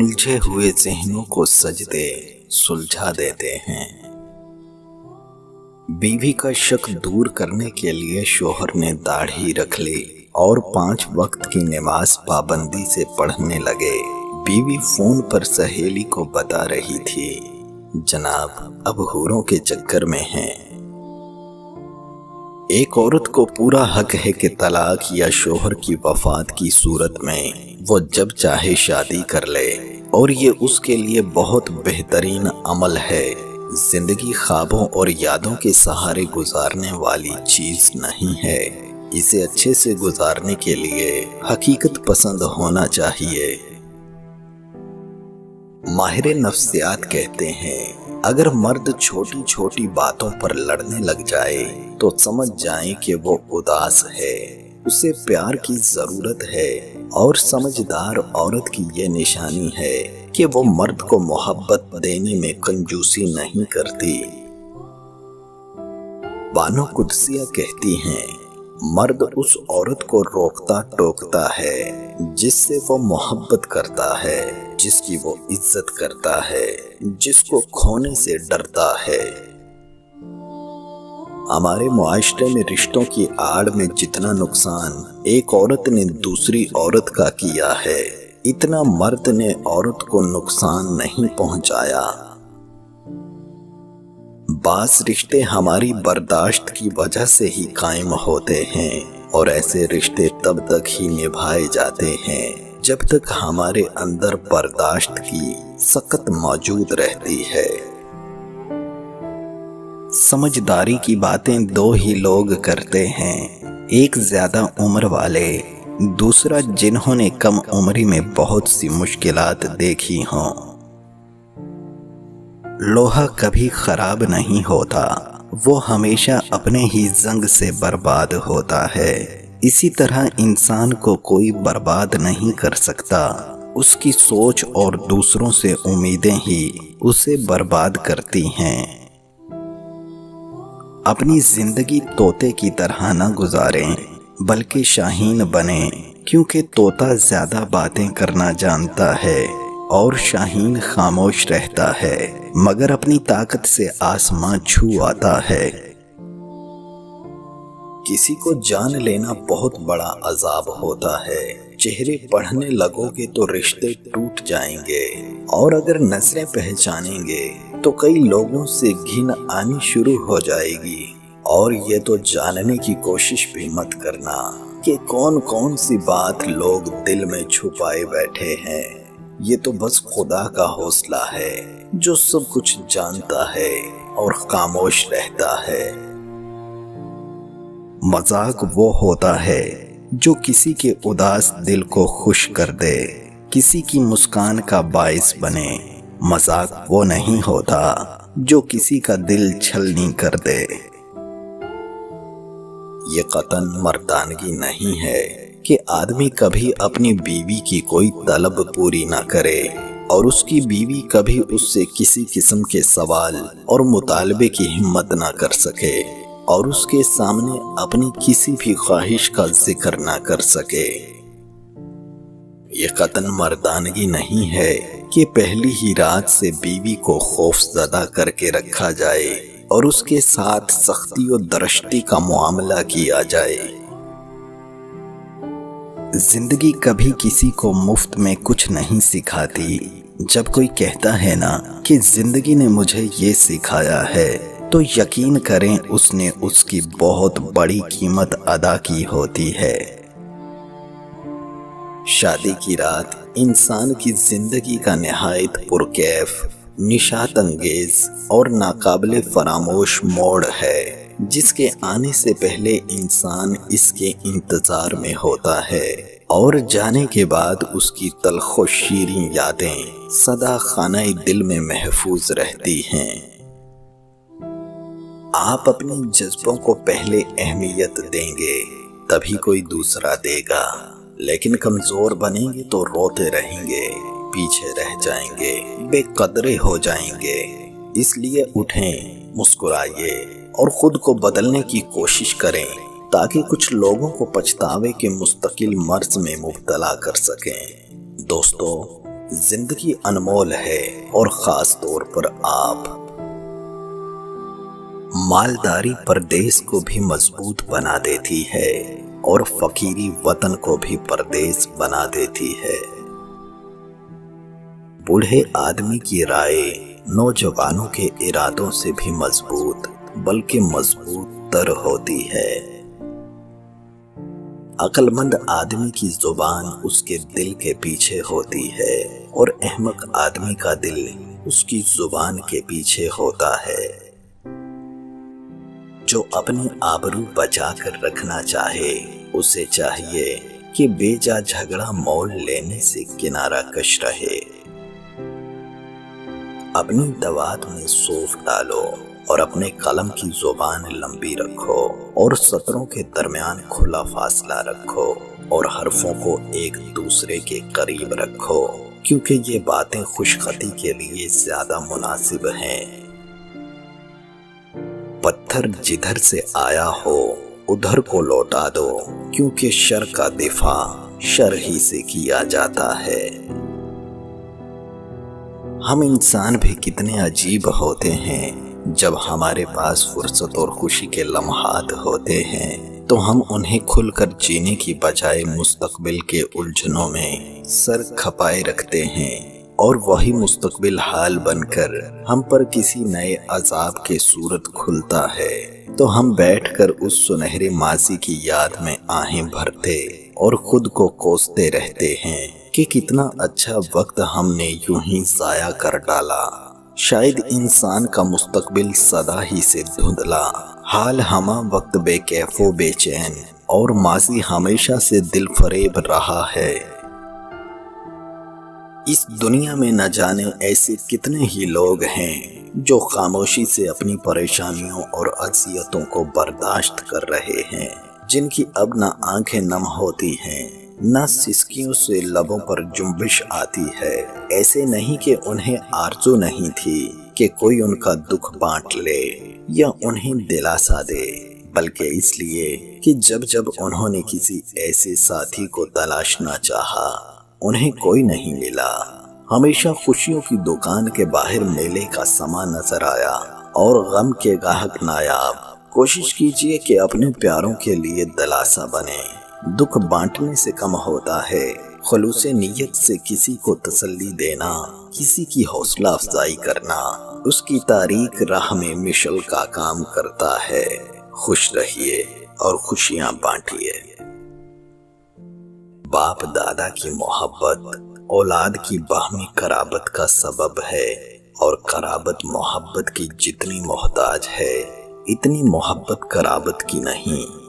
उलझे हुए ज़हनों को सजदे सुलझा देते हैं। बीवी का शक दूर करने के लिए शोहर ने दाढ़ी रख ली और 5 वक्त की नमाज पाबंदी से पढ़ने लगे। बीवी फोन पर सहेली को बता रही थी, जनाब अब हूरों के चक्कर में हैं। एक औरत को पूरा हक है कि तलाक या शोहर की वफात की सूरत में वो जब चाहे शादी कर ले, और ये उसके लिए बहुत बेहतरीन अमल है। जिंदगी ख्वाबों और यादों के सहारे गुजारने वाली चीज नहीं है। इसे अच्छे से गुजारने के लिए हकीकत पसंद होना चाहिए। माहिर नफ्सियात कहते हैं, अगर मर्द छोटी छोटी बातों पर लड़ने लग जाए तो समझ जाएं कि वो उदास है, उसे प्यार की जरूरत है। और समझदार औरत की ये निशानी है कि वो मर्द को मोहब्बत देने में कंजूसी नहीं करती। बानो कुद्सिया कहती हैं, मर्द उस औरत को रोकता टोकता है जिससे वो मोहब्बत करता है, जिसकी वो इज्जत करता है, जिसको खोने से डरता है। हमारे मुआशरे में रिश्तों की आड़ में जितना नुकसान एक औरत ने दूसरी औरत का किया है, इतना मर्द ने औरत को नुकसान नहीं पहुंचाया। बास रिश्ते हमारी बर्दाश्त की वजह से ही कायम होते हैं, और ऐसे रिश्ते तब तक ही निभाए जाते हैं जब तक हमारे अंदर बर्दाश्त की सकत मौजूद रहती है। समझदारी की बातें 2 ही लोग करते हैं, एक ज्यादा उम्र वाले, दूसरा जिन्होंने कम उम्री में बहुत सी मुश्किलात देखी हों। लोहा कभी खराब नहीं होता, वो हमेशा अपने ही जंग से बर्बाद होता है। इसी तरह इंसान को कोई बर्बाद नहीं कर सकता, उसकी सोच और दूसरों से उम्मीदें ही उसे बर्बाद करती हैं। अपनी जिंदगी तोते की तरह न गुजारें, बल्कि शाहीन बने, क्योंकि तोता ज्यादा बातें करना जानता है और शाहीन खामोश रहता है, मगर अपनी ताकत से आसमां छू आता है। किसी को जान लेना बहुत बड़ा अजाब होता है। चेहरे पढ़ने लगोगे तो रिश्ते टूट जाएंगे, और अगर नजरें पहचानेंगे तो कई लोगों से घिन आनी शुरू हो जाएगी। और ये तो जानने की कोशिश भी मत करना कि कौन कौन सी बात लोग दिल में छुपाए बैठे हैं। ये तो बस खुदा का हौसला है जो सब कुछ जानता है और खामोश रहता है। मजाक वो होता है जो किसी के उदास दिल को खुश कर दे, किसी की मुस्कान का बाइस बने। मजाक वो नहीं होता जो किसी का दिल छलनी कर दे। ये कतन मर्दानगी नहीं है कि आदमी कभी अपनी बीवी की कोई तलब पूरी ना करे, और उसकी बीवी कभी उससे किसी किस्म के सवाल और मुतालबे की हिम्मत ना कर सके, और उसके सामने अपनी किसी भी ख्वाहिश का जिक्र ना कर सके। ये कतन मर्दानगी नहीं है कि पहली ही रात से बीवी को खौफजदा करके रखा जाए और उसके साथ सख्ती और दरश्ती का मुआमला किया जाए। जिंदगी कभी किसी को मुफ्त में कुछ नहीं सिखाती। जब कोई कहता है ना कि जिंदगी ने मुझे ये सिखाया है, तो यकीन करें उसने उसकी बहुत बड़ी कीमत अदा की होती है। शादी की रात इंसान की जिंदगी का निहायत पुरकैफ, निशात अंगेज और नाकाबिले फरामोश मोड़ है, जिसके आने से पहले इंसान इसके इंतजार में होता है, और जाने के बाद उसकी तल्खो शीरीं यादें सदा खानाए दिल में महफूज रहती हैं। आप अपने जज्बों को पहले अहमियत देंगे, तभी कोई दूसरा देगा। लेकिन कमजोर बनेंगे तो रोते रहेंगे, पीछे रह जाएंगे, बेकदरे हो जाएंगे। इसलिए उठें, मुस्कुराइए और खुद को बदलने की कोशिश करें, ताकि कुछ लोगों को पछतावे के मुस्तकिल मर्ज में मुब्तला कर सकें। दोस्तों, زندگی انمول ہے اور خاص طور پر آپ۔ مالداری پردیس کو بھی مضبوط بنا دیتی ہے اور فقیری وطن کو بھی پردیس بنا دیتی ہے۔ بوڑھے آدمی کی رائے نوجوانوں کے ارادوں سے بھی مضبوط بلکہ مضبوط تر ہوتی ہے۔ عقل مند آدمی کی زبان اس کے دل کے پیچھے ہوتی ہے اور احمق آدمی کا دل اس کی زبان کے پیچھے ہوتا ہے۔ جو اپنی آبرو بچا کر رکھنا چاہے اسے چاہیے کہ بے جا جھگڑا مول لینے سے کنارہ کش رہے۔ اپنی دوات میں سوف ڈالو اور اپنے قلم کی زبان لمبی رکھو اور سطروں کے درمیان کھلا فاصلہ رکھو اور حرفوں کو ایک دوسرے کے قریب رکھو، کیونکہ یہ باتیں خوشخطی کے لیے زیادہ مناسب ہیں۔ پتھر جدھر سے آیا ہو ادھر کو لوٹا دو، کیونکہ شر کا دفاع شر ہی سے کیا جاتا ہے۔ ہم انسان بھی کتنے عجیب ہوتے ہیں، جب ہمارے پاس فرصت اور خوشی کے لمحات ہوتے ہیں تو ہم انہیں کھل کر جینے کی بجائے مستقبل کے الجھنوں میں سر کھپائے رکھتے ہیں، اور وہی مستقبل حال بن کر ہم پر کسی نئے عذاب کے صورت کھلتا ہے تو ہم بیٹھ کر اس سنہرے ماضی کی یاد میں آہیں بھرتے اور خود کو کوستے رہتے ہیں کہ کتنا اچھا وقت ہم نے یوں ہی ضائع کر ڈالا۔ شاید انسان کا مستقبل سدا ہی سے دھندلا، حال ہمہ وقت بے کیف و بے چین، اور ماضی ہمیشہ سے دل فریب رہا ہے۔ اس دنیا میں نہ جانے ایسے کتنے ہی لوگ ہیں جو خاموشی سے اپنی پریشانیوں اور اذیتوں کو برداشت کر رہے ہیں، جن کی اب نہ آنکھیں نم ہوتی ہیں نہ سسکیوں سے لبوں پر جنبش آتی ہے۔ ایسے نہیں کہ انہیں آرزو نہیں تھی کہ کوئی ان کا دکھ بانٹ لے یا انہیں دلاسا دے، بلکہ اس لیے کہ جب جب انہوں نے کسی ایسے ساتھی کو تلاشنا چاہا انہیں کوئی نہیں ملا۔ ہمیشہ خوشیوں کی دکان کے باہر میلے کا سما نظر آیا اور غم کے گاہک نایاب۔ کوشش کیجئے کہ اپنے پیاروں کے لیے دلاسا بنے۔ دکھ بانٹنے سے کم ہوتا ہے خلوص نیت سے کسی کو تسلی دینا، کسی کی حوصلہ افزائی کرنا اس کی تاریک راہ میں مشل کا کام کرتا ہے۔ خوش رہیے اور خوشیاں بانٹیے۔ باپ دادا کی محبت اولاد کی باہمی قرابت کا سبب ہے، اور قرابت محبت کی جتنی محتاج ہے اتنی محبت قرابت کی نہیں۔